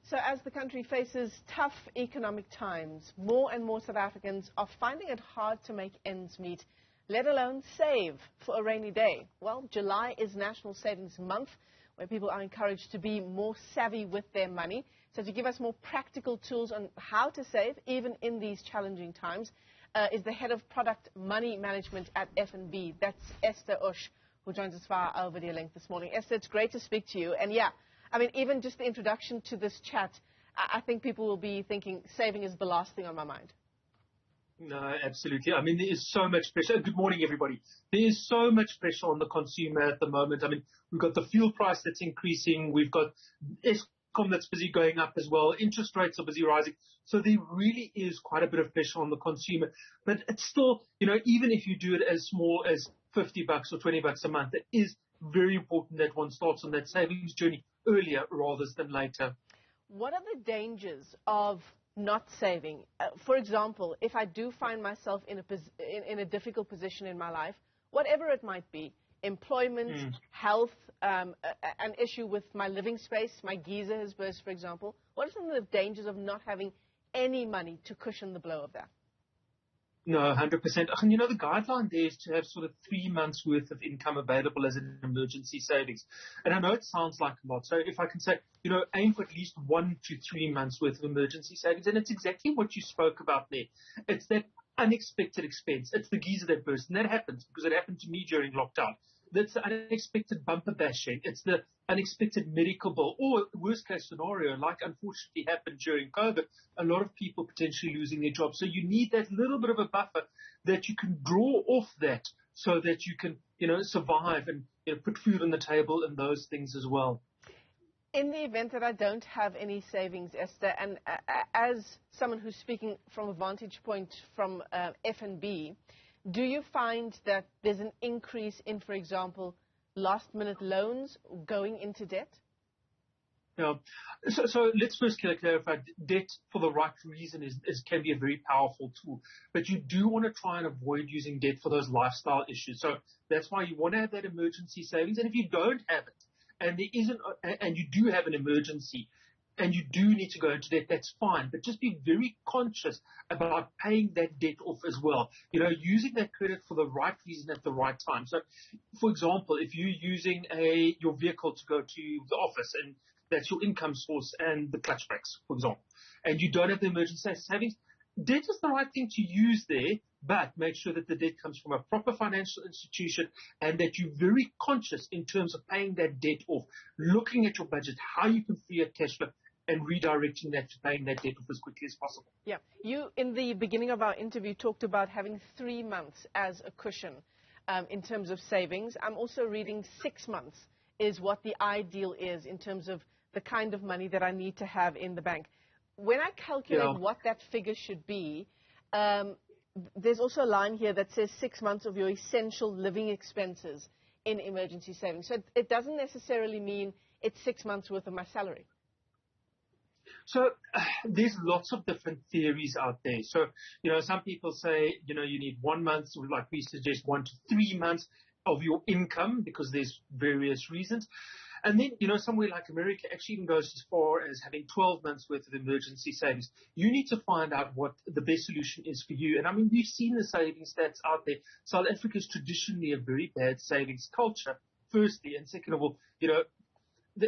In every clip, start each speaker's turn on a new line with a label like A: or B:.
A: So as the country faces tough economic times, more and more South Africans are finding it hard to make ends meet, let alone save for a rainy day. Well, July is National Savings Month, where people are encouraged to be more savvy with their money. So to give us more practical tools on how to save, even in these challenging times, is the head of product money management at FNB. That's Ester Ochse, who joins us via our video link this morning. Esther, it's great to speak to you. And yeah, I mean, even just the introduction to this chat, I think people will be thinking saving is the last thing on my mind.
B: No, absolutely. I mean, there is so much pressure. Good morning, everybody. There is so much pressure on the consumer at the moment. I mean, we've got the fuel price that's increasing. We've got Eskom that's busy going up as well. Interest rates are busy rising. So there really is quite a bit of pressure on the consumer. But it's still, even if you do it as small as $50 or $20 a month, it is very important that one starts on that savings journey earlier rather than later.
A: What are the dangers of not saving? For example, if I do find myself in a difficult position in my life, whatever it might be, employment, health, an issue with my living space, my geyser has burst, for example, what are some of the dangers of not having any money to cushion the blow of that?
B: No, 100%. And the guideline there is to have sort of 3 months worth of income available as an emergency savings. And I know it sounds like a lot. So if I can say, aim for at least 1 to 3 months worth of emergency savings. And it's exactly what you spoke about there. It's that unexpected expense. It's the geyser that bursts. And that happens because it happened to me during lockdown. That's the unexpected bumper bashing. It's the unexpected medical bill, or worst case scenario, like unfortunately happened during COVID, a lot of people potentially losing their jobs. So you need that little bit of a buffer that you can draw off that so that you can, survive and put food on the table and those things as well.
A: In the event that I don't have any savings, Esther, and as someone who's speaking from a vantage point from FNB, do you find that there's an increase in, for example, last-minute loans going into debt?
B: Yeah. So let's first clarify, debt for the right reason can be a very powerful tool. But you do want to try and avoid using debt for those lifestyle issues. So that's why you want to have that emergency savings. And if you don't have it, and there isn't, and you do have an emergency, and you do need to go into debt, that's fine. But just be very conscious about paying that debt off as well. Using that credit for the right reason at the right time. So, for example, if you're using your vehicle to go to the office and that's your income source and the clutch brakes, for example, and you don't have the emergency savings, debt is the right thing to use there, but make sure that the debt comes from a proper financial institution and that you're very conscious in terms of paying that debt off, looking at your budget, how you can free up cash flow, and redirecting that to paying that debt off as quickly as possible. Yeah.
A: You, in the beginning of our interview, talked about having 3 months as a cushion in terms of savings. I'm also reading 6 months is what the ideal is in terms of the kind of money that I need to have in the bank. When I calculate what that figure should be, there's also a line here that says 6 months of your essential living expenses in emergency savings. So it doesn't necessarily mean it's 6 months worth of my salary.
B: So there's lots of different theories out there. So, some people say, you need 1 month, like we suggest 1 to 3 months of your income because there's various reasons. And then, somewhere like America actually even goes as far as having 12 months worth of emergency savings. You need to find out what the best solution is for you. And I mean, we've seen the savings stats out there. South Africa is traditionally a very bad savings culture, firstly. And second of all,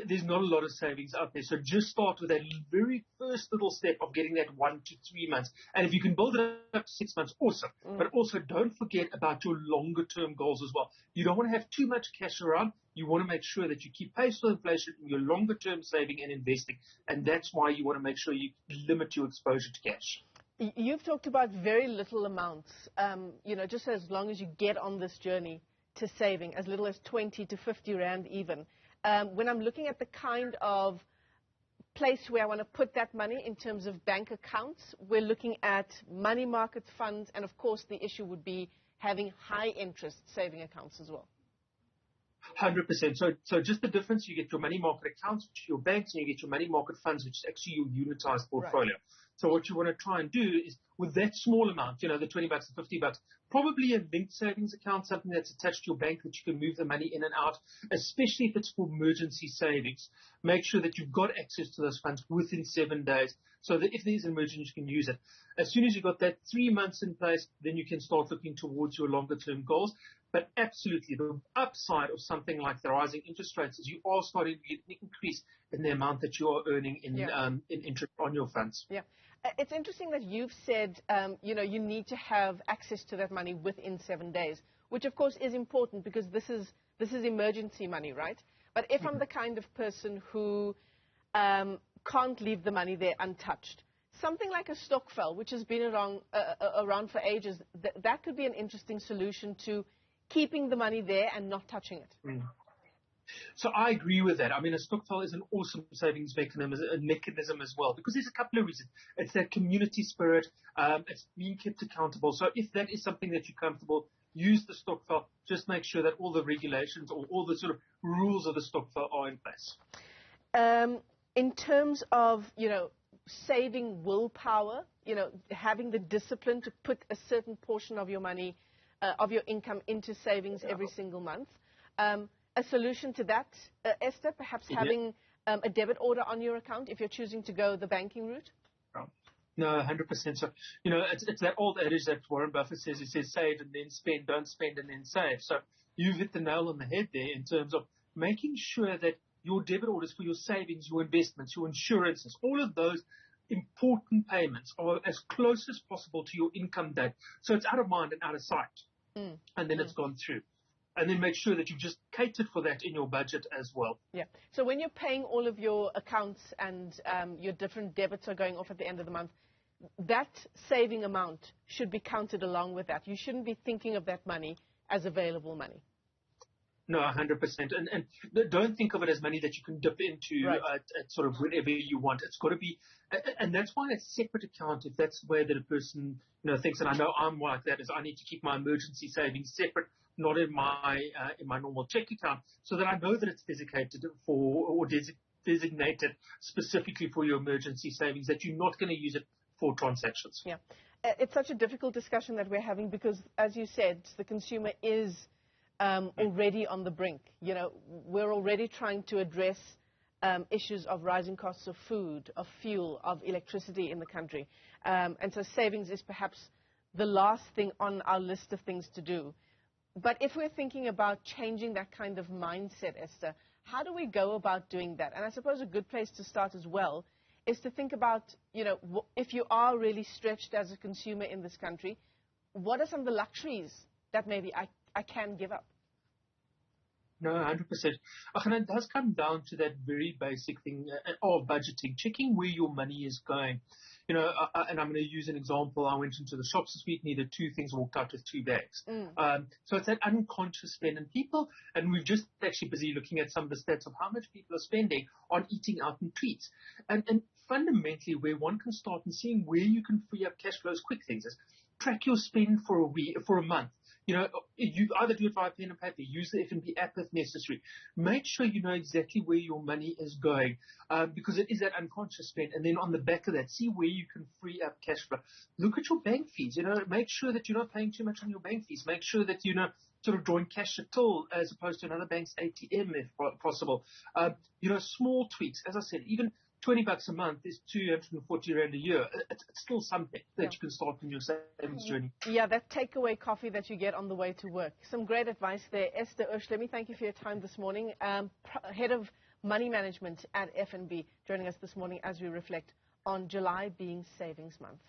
B: there's not a lot of savings out there. So just start with that very first little step of getting that 1 to 3 months. And if you can build it up to 6 months, awesome. But also don't forget about your longer term goals as well. You don't want to have too much cash around. You want to make sure that you keep pace with inflation in your longer term saving and investing. And that's why you want to make sure you limit your exposure to cash.
A: You've talked about very little amounts, just as long as you get on this journey to saving, as little as 20 to 50 Rand even. When I'm looking at the kind of place where I want to put that money in terms of bank accounts, we're looking at money market funds, and of course the issue would be having high interest saving accounts as well.
B: 100%. So just the difference, you get your money market accounts, which are your banks, and you get your money market funds, which is actually your unitized portfolio. Right. So what you want to try and do is, with that small amount, the $20 and $50, probably a linked savings account, something that's attached to your bank that you can move the money in and out, especially if it's for emergency savings. Make sure that you've got access to those funds within 7 days, so that if there's an emergency, you can use it. As soon as you've got that 3 months in place, then you can start looking towards your longer term goals. But absolutely, the upside of something like the rising interest rates is you are starting to get an increase in the amount that you are earning in interest on your funds.
A: Yeah. It's interesting that you've said, you need to have access to that money within 7 days, which of course is important because this is emergency money, right? But if I'm the kind of person who can't leave the money there untouched, something like a stokvel, which has been around for ages, that could be an interesting solution to keeping the money there and not touching it.
B: So I agree with that. I mean, a stokvel is an awesome savings mechanism as well, because there's a couple of reasons. It's that community spirit. It's being kept accountable. So if that is something that you're comfortable, use the stokvel. Just make sure that all the regulations or all the sort of rules of the stokvel are in place.
A: In terms of, saving willpower, having the discipline to put a certain portion of your money, of your income into savings every single month. A solution to that, Esther, perhaps having a debit order on your account if you're choosing to go the banking route?
B: No, 100%. So, it's that old adage that Warren Buffett says. He says, save and then spend, don't spend and then save. So you've hit the nail on the head there in terms of making sure that your debit orders for your savings, your investments, your insurances, all of those important payments are as close as possible to your income date. So it's out of mind and out of sight. And then it's gone through. And then make sure that you've just catered for that in your budget as well.
A: Yeah. So when you're paying all of your accounts and your different debits are going off at the end of the month, that saving amount should be counted along with that. You shouldn't be thinking of that money as available money.
B: No, 100%. And don't think of it as money that you can dip into at sort of whenever you want. It's got to be, and that's why a separate account, if that's the way that a person thinks, and I know I'm like that, is I need to keep my emergency savings separate, not in my normal check account, so that I know that it's designated for or designated specifically for your emergency savings, that you're not going to use it for transactions.
A: Yeah, it's such a difficult discussion that we're having because, as you said, the consumer is already on the brink. We're already trying to address issues of rising costs of food, of fuel, of electricity in the country. And so savings is perhaps the last thing on our list of things to do. But if we're thinking about changing that kind of mindset, Esther, how do we go about doing that? And I suppose a good place to start as well is to think about, if you are really stretched as a consumer in this country, what are some of the luxuries that maybe I can give up?
B: No, 100%. And it does come down to that very basic thing of budgeting, checking where your money is going. And I'm going to use an example. I went into the shops this week, needed 2 things, walked out with 2 bags. So it's that unconscious spend. And we've just actually busy looking at some of the stats of how much people are spending on eating out and treats. And fundamentally, where one can start and seeing where you can free up cash flows, quick things is track your spend for a week, for a month. You either do it via pen and paper, use the F&B app if necessary. Make sure you know exactly where your money is going, because it is that unconscious spend. And then on the back of that, see where you can free up cash flow. Look at your bank fees. Make sure that you're not paying too much on your bank fees. Make sure that you're not sort of drawing cash at till as opposed to another bank's ATM if possible. Small tweaks. As I said, even $20 a month is 240 Rand a year. It's still something that you can start in your savings journey.
A: Yeah, that takeaway coffee that you get on the way to work. Some great advice there. Ester Ochse, let me thank you for your time this morning. Head of Money Management at F&B, joining us this morning as we reflect on July being Savings Month.